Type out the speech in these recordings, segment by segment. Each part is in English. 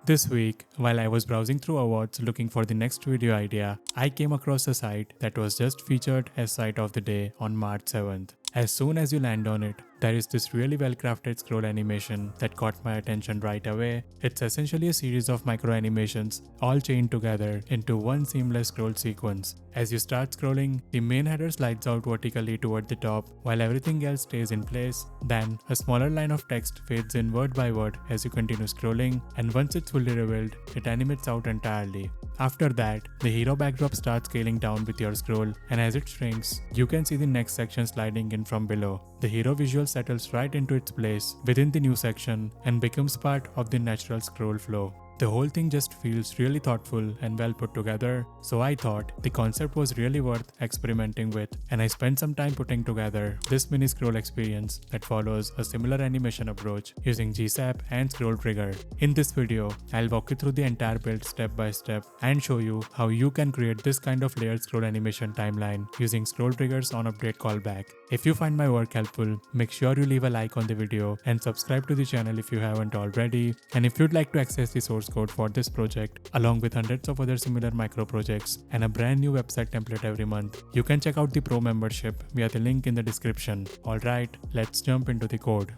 This week, while I was browsing through awards looking for the next video idea, I came across a site that was just featured as Site of the Day on March 7th. As soon as you land on it, there is this really well crafted scroll animation that caught my attention right away. It's essentially a series of micro animations all chained together into one seamless scroll sequence. As you start scrolling, the main header slides out vertically toward the top while everything else stays in place. Then, a smaller line of text fades in word by word as you continue scrolling, and once it's fully revealed, it animates out entirely. After that, the hero backdrop starts scaling down with your scroll, and as it shrinks, you can see the next section sliding in from below. The hero visual settles right into its place within the new section and becomes part of the natural scroll flow. The whole thing just feels really thoughtful and well put together, so I thought the concept was really worth experimenting with, and I spent some time putting together this mini scroll experience that follows a similar animation approach using GSAP and ScrollTrigger. In this video, I'll walk you through the entire build step by step and show you how you can create this kind of layered scroll animation timeline using ScrollTrigger's on-update callback. If you find my work helpful, make sure you leave a like on the video and subscribe to the channel if you haven't already. And if you'd like to access the source code for this project, along with hundreds of other similar micro projects and a brand new website template every month, you can check out the Pro membership via the link in the description. Alright, let's jump into the code.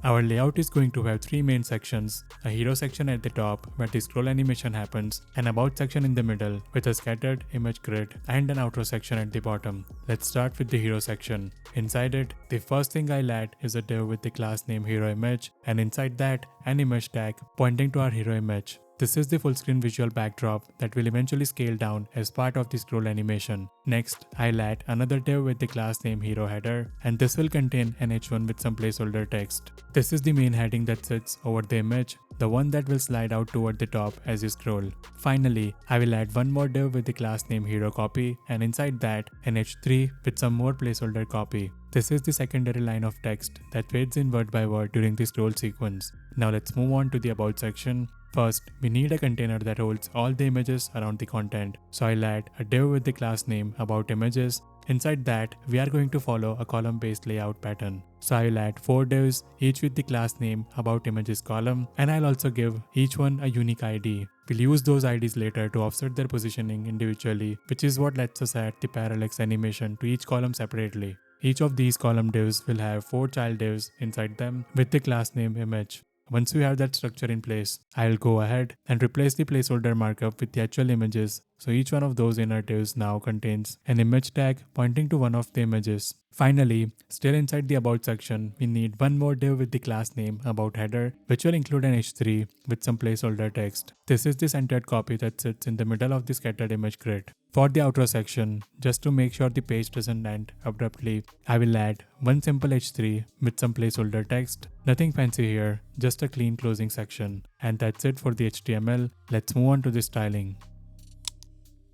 Our layout is going to have three main sections: a hero section at the top where the scroll animation happens, an about section in the middle with a scattered image grid, and an outro section at the bottom. Let's start with the hero section. Inside it, the first thing I'll add is a div with the class name hero image, and inside that, an image tag pointing to our hero image. This is the full screen visual backdrop that will eventually scale down as part of the scroll animation. Next, I'll add another div with the class name hero header, and this will contain an h1 with some placeholder text. This is the main heading that sits over the image, the one that will slide out toward the top as you scroll. Finally, I will add one more div with the class name hero copy, and inside that, an h3 with some more placeholder copy. This is the secondary line of text that fades in word by word during the scroll sequence. Now let's move on to the about section. First, we need a container that holds all the images around the content. So I'll add a div with the class name about images. Inside that, we are going to follow a column-based layout pattern. So I'll add 4 divs, each with the class name about images column, and I'll also give each one a unique ID. We'll use those IDs later to offset their positioning individually, which is what lets us add the parallax animation to each column separately. Each of these column divs will have 4 child divs inside them with the class name image. Once we have that structure in place, I'll go ahead and replace the placeholder markup with the actual images, so each one of those inner divs now contains an image tag pointing to one of the images. Finally, still inside the about section, we need one more div with the class name about header, which will include an h3 with some placeholder text. This is the centered copy that sits in the middle of the scattered image grid. For the outro section, just to make sure the page doesn't end abruptly, I will add one simple h3 with some placeholder text. Nothing fancy here, just a clean closing section. And that's it for the HTML. Let's move on to the styling.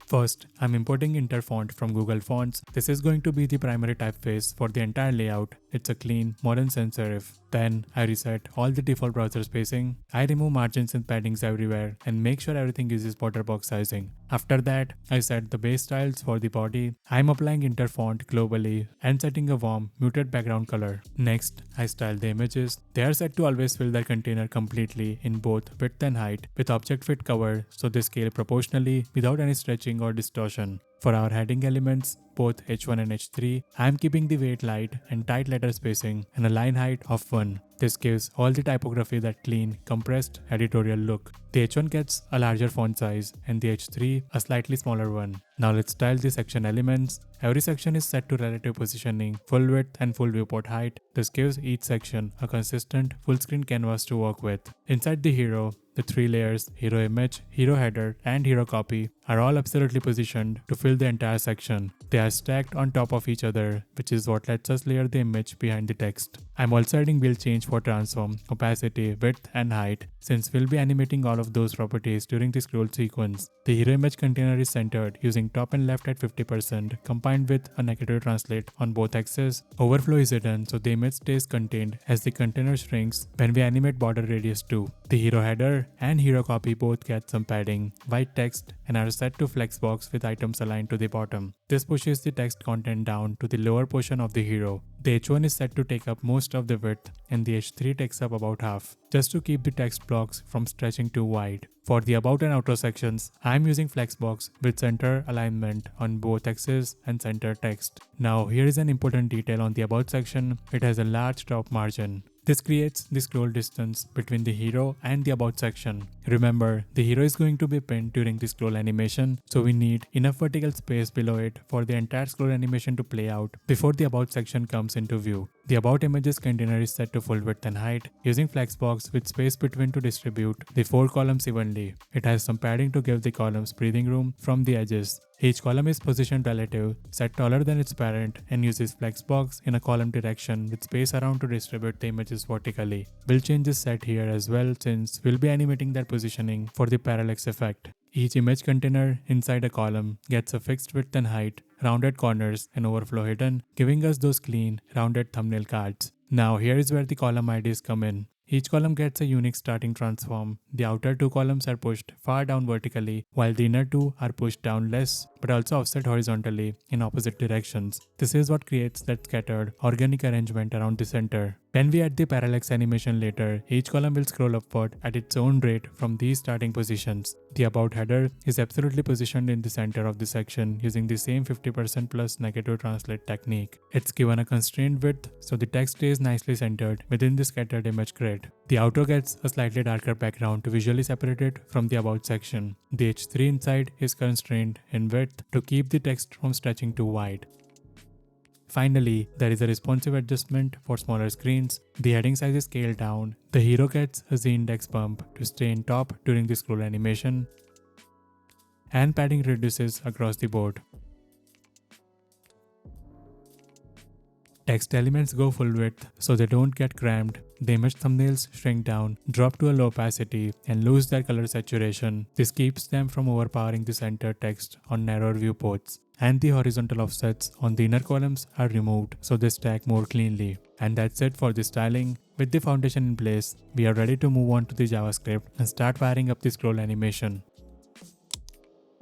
First, I'm importing Interfont from Google Fonts. This is going to be the primary typeface for the entire layout. It's a clean, modern sans serif. Then, I reset all the default browser spacing. I remove margins and paddings everywhere and make sure everything uses border box sizing. After that, I set the base styles for the body. I'm applying Interfont globally and setting a warm, muted background color. Next, I style the images. They are set to always fill their container completely in both width and height with object fit cover, so they scale proportionally without any stretching or distortion. For our heading elements, both h1 and h3, I am keeping the weight light and tight letter spacing and a line height of 1. This gives all the typography that clean, compressed, editorial look. The h1 gets a larger font size and the h3 a slightly smaller one. Now let's style the section elements. Every section is set to relative positioning, full width and full viewport height. This gives each section a consistent full screen canvas to work with. Inside the hero, the 3 layers, hero image, hero header, and hero copy are all absolutely positioned to fill the entire section. They are stacked on top of each other, which is what lets us layer the image behind the text. I'm also adding wheel change for transform, opacity, width, and height, since we'll be animating all of those properties during the scroll sequence. The hero image container is centered using top and left at 50%, combined with a negative translate on both axes. Overflow is hidden, so the image stays contained as the container shrinks when we animate border radius too. The hero header and hero copy both get some padding, white text, and are set to flexbox with items aligned to the bottom. This pushes the text content down to the lower portion of the hero. The h1 is set to take up most of the width and the h3 takes up about half. Just to keep the text block blocks from stretching too wide. For the about and outer sections, I am using flexbox with center alignment on both axes and center text. Now here is an important detail on the about section. It has a large top margin. This creates the scroll distance between the hero and the about section. Remember, the hero is going to be pinned during the scroll animation, so we need enough vertical space below it for the entire scroll animation to play out before the about section comes into view. The about images container is set to full width and height, using flexbox with space between to distribute the 4 columns evenly. It has some padding to give the columns breathing room from the edges. Each column is positioned relative, set taller than its parent, and uses flexbox in a column direction with space around to distribute the images vertically. We'll change this set here as well since we'll be animating that positioning for the parallax effect. Each image container inside a column gets a fixed width and height, rounded corners, and overflow hidden, giving us those clean, rounded thumbnail cards. Now here is where the column IDs come in. Each column gets a unique starting transform. The outer 2 columns are pushed far down vertically, while the inner 2 are pushed down less, but also offset horizontally in opposite directions. This is what creates that scattered, organic arrangement around the center. When we add the parallax animation later, each column will scroll upward at its own rate from these starting positions. The about header is absolutely positioned in the center of the section using the same 50% plus negative translate technique. It's given a constrained width, so the text stays nicely centered within the scattered image grid. The outro gets a slightly darker background to visually separate it from the about section. The H3 inside is constrained in width to keep the text from stretching too wide. Finally, there is a responsive adjustment for smaller screens. The heading size is scaled down. The hero gets a z-index bump to stay in top during the scroll animation, and padding reduces across the board. Text elements go full width so they don't get cramped. The image thumbnails shrink down, drop to a low opacity, and lose their color saturation. This keeps them from overpowering the center text on narrower viewports. And the horizontal offsets on the inner columns are removed so they stack more cleanly. And that's it for the styling. With the foundation in place, we are ready to move on to the JavaScript and start wiring up the scroll animation.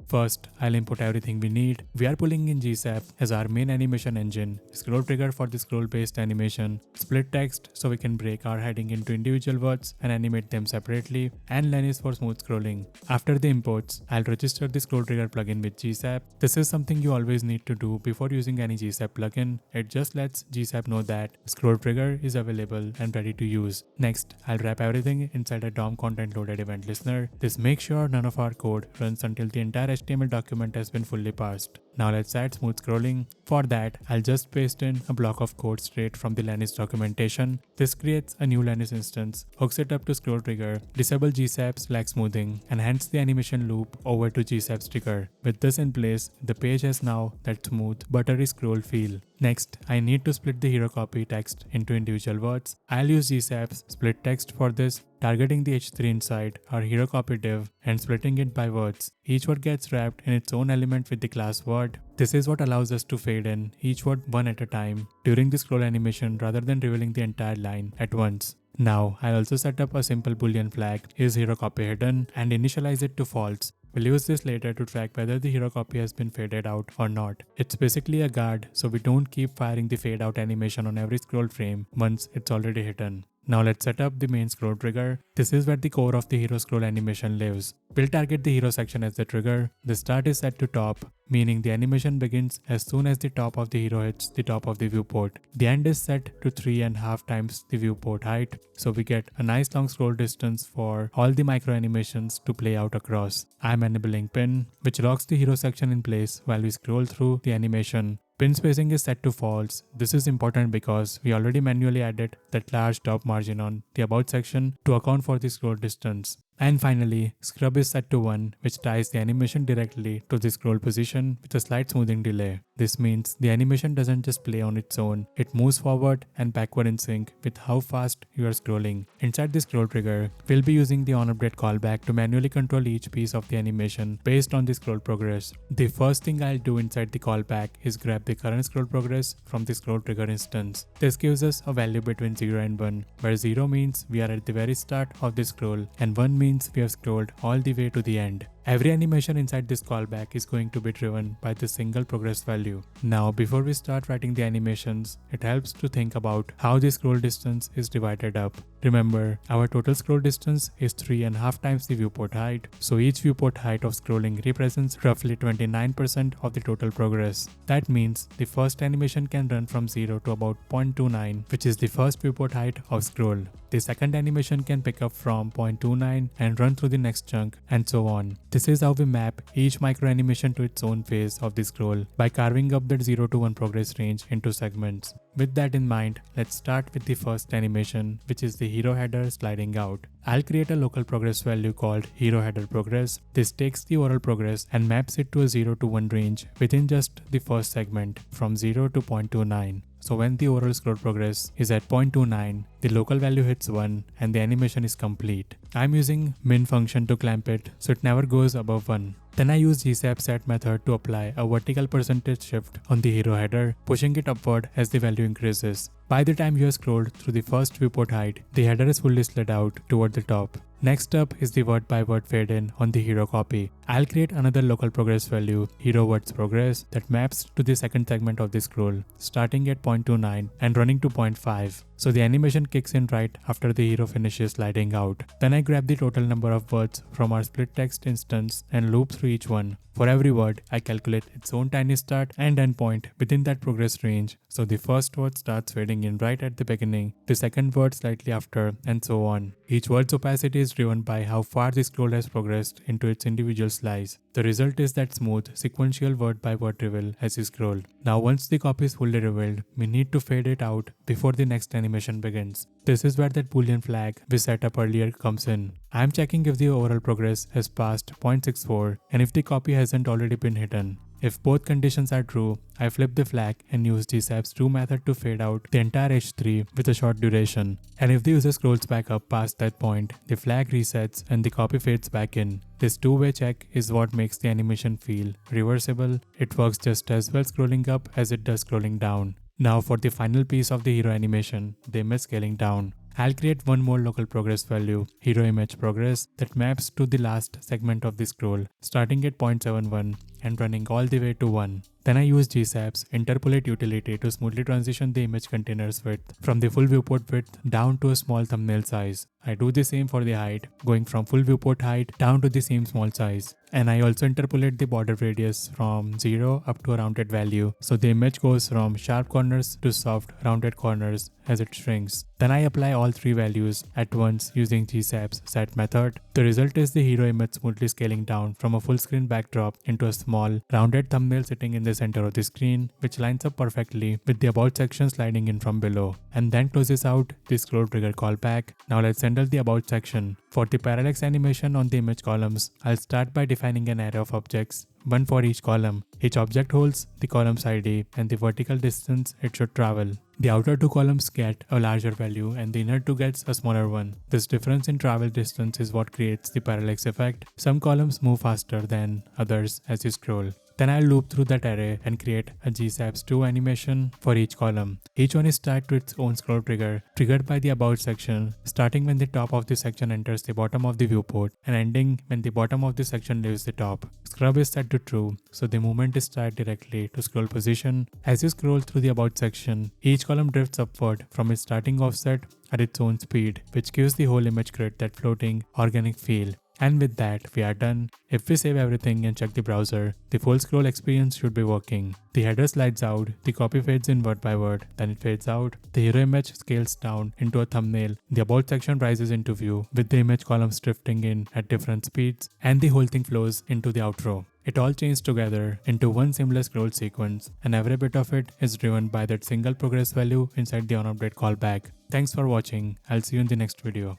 First, I'll input everything we need. We are pulling in GSAP as our main animation engine, ScrollTrigger for the scroll-based animation, split text so we can break our heading into individual words and animate them separately, and len is for smooth scrolling. After the imports, I'll register the ScrollTrigger plugin with GSAP. This is something you always need to do before using any GSAP plugin. It just lets GSAP know that ScrollTrigger is available and ready to use. Next, I'll wrap everything inside a DOM content loaded event listener. This makes sure none of our code runs until the entire HTML document has been fully parsed. Now let's add smooth scrolling. For that, I'll just paste in a block of code straight from the Lenis documentation. This creates a new Lenis instance, hooks it up to ScrollTrigger, disable GSAP lag smoothing, and hands the animation loop over to GSAP trigger. With this in place, the page has now that smooth, buttery scroll feel. Next, I need to split the hero copy text into individual words. I'll use GSAP's split text for this, targeting the H3 inside our hero copy div and splitting it by words. Each word gets wrapped in its own element with the class word. This is what allows us to fade in each word one at a time during the scroll animation rather than revealing the entire line at once. Now, I'll also set up a simple boolean flag, is hero copy hidden, and initialize it to false. We'll use this later to track whether the hero copy has been faded out or not. It's basically a guard so we don't keep firing the fade out animation on every scroll frame once it's already hidden. Now let's set up the main scroll trigger. This is where the core of the hero scroll animation lives. We'll target the hero section as the trigger. The start is set to top, meaning the animation begins as soon as the top of the hero hits the top of the viewport. The end is set to 3.5 times the viewport height, so we get a nice long scroll distance for all the micro animations to play out across. I'm enabling pin, which locks the hero section in place while we scroll through the animation. Pin spacing is set to false. This is important because we already manually added that large top margin on the about section to account for the scroll distance. And finally, scrub is set to 1, which ties the animation directly to the scroll position with a slight smoothing delay. This means the animation doesn't just play on its own, it moves forward and backward in sync with how fast you are scrolling. Inside the scroll trigger, we'll be using the onUpdate callback to manually control each piece of the animation based on the scroll progress. The first thing I'll do inside the callback is grab the current scroll progress from the scroll trigger instance. This gives us a value between 0 and 1, where 0 means we are at the very start of the scroll and 1 means we have scrolled all the way to the end. Every animation inside this callback is going to be driven by this single progress value. Now, before we start writing the animations, it helps to think about how the scroll distance is divided up. Remember, our total scroll distance is 3.5 times the viewport height, so each viewport height of scrolling represents roughly 29% of the total progress. That means the first animation can run from 0 to about 0.29, which is the first viewport height of scroll. The second animation can pick up from 0.29 and run through the next chunk, and so on. This is how we map each micro animation to its own phase of the scroll by carving up that 0 to 1 progress range into segments. With that in mind, let's start with the first animation, which is the hero header sliding out. I'll create a local progress value called hero header progress. This takes the overall progress and maps it to a 0 to 1 range within just the first segment from 0 to 0.29. So when the overall scroll progress is at 0.29, the local value hits 1 and the animation is complete. I'm using min function to clamp it so it never goes above 1. Then I use GSAP set method to apply a vertical percentage shift on the hero header, pushing it upward as the value increases. By the time you have scrolled through the first viewport height, the header is fully slid out toward the top. Next up is the word by word fade in on the hero copy. I'll create another local progress value, hero words progress, that maps to the second segment of the scroll, starting at 0.29 and running to 0.5. So the animation kicks in right after the hero finishes sliding out. Then I grab the total number of words from our split text instance and loop through each one. For every word, I calculate its own tiny start and end point within that progress range. So the first word starts fading in right at the beginning, the second word slightly after, and so on. Each word's opacity is driven by how far the scroll has progressed into its individual slice. The result is that smooth, sequential word by word reveal as you scroll. Now once the copy is fully revealed, we need to fade it out before the next animation begins. This is where that boolean flag we set up earlier comes in. I am checking if the overall progress has passed 0.64 and if the copy hasn't already been hidden. If both conditions are true, I flip the flag and use GSAP's do method to fade out the entire H3 with a short duration. And if the user scrolls back up past that point, the flag resets and the copy fades back in. This two-way check is what makes the animation feel reversible. It works just as well scrolling up as it does scrolling down. Now for the final piece of the hero animation, the image scaling down. I'll create one more local progress value, hero image progress, that maps to the last segment of the scroll, starting at 0.71 and running all the way to 1. Then I use GSAP's interpolate utility to smoothly transition the image container's width from the full viewport width down to a small thumbnail size. I do the same for the height, going from full viewport height down to the same small size. And I also interpolate the border radius from 0 up to a rounded value, so the image goes from sharp corners to soft rounded corners as it shrinks. Then I apply all three values at once using GSAP's set method. The result is the hero image smoothly scaling down from a full screen backdrop into a small rounded thumbnail sitting in the center of the screen, which lines up perfectly with the about section sliding in from below, and then closes out the scroll trigger callback. Now let's handle the about section. For the parallax animation on the image columns, I'll start by defining an array of objects, one for each column. Each object holds the column's ID and the vertical distance it should travel. The outer two columns get a larger value and the inner two gets a smaller one. This difference in travel distance is what creates the parallax effect. Some columns move faster than others as you scroll. Then I'll loop through that array and create a GSAP's do animation for each column. Each one is tied to its own scroll trigger, triggered by the about section, starting when the top of the section enters the bottom of the viewport and ending when the bottom of the section leaves the top. Scrub is set to true, so the movement is tied directly to scroll position. As you scroll through the about section, each column drifts upward from its starting offset at its own speed, which gives the whole image grid that floating, organic feel. And with that, we are done. If we save everything and check the browser, the full scroll experience should be working. The header slides out, the copy fades in word by word, then it fades out, the hero image scales down into a thumbnail, the about section rises into view with the image columns drifting in at different speeds, and the whole thing flows into the outro. It all chains together into one seamless scroll sequence, and every bit of it is driven by that single progress value inside the onUpdate callback. Thanks for watching. I'll see you in the next video.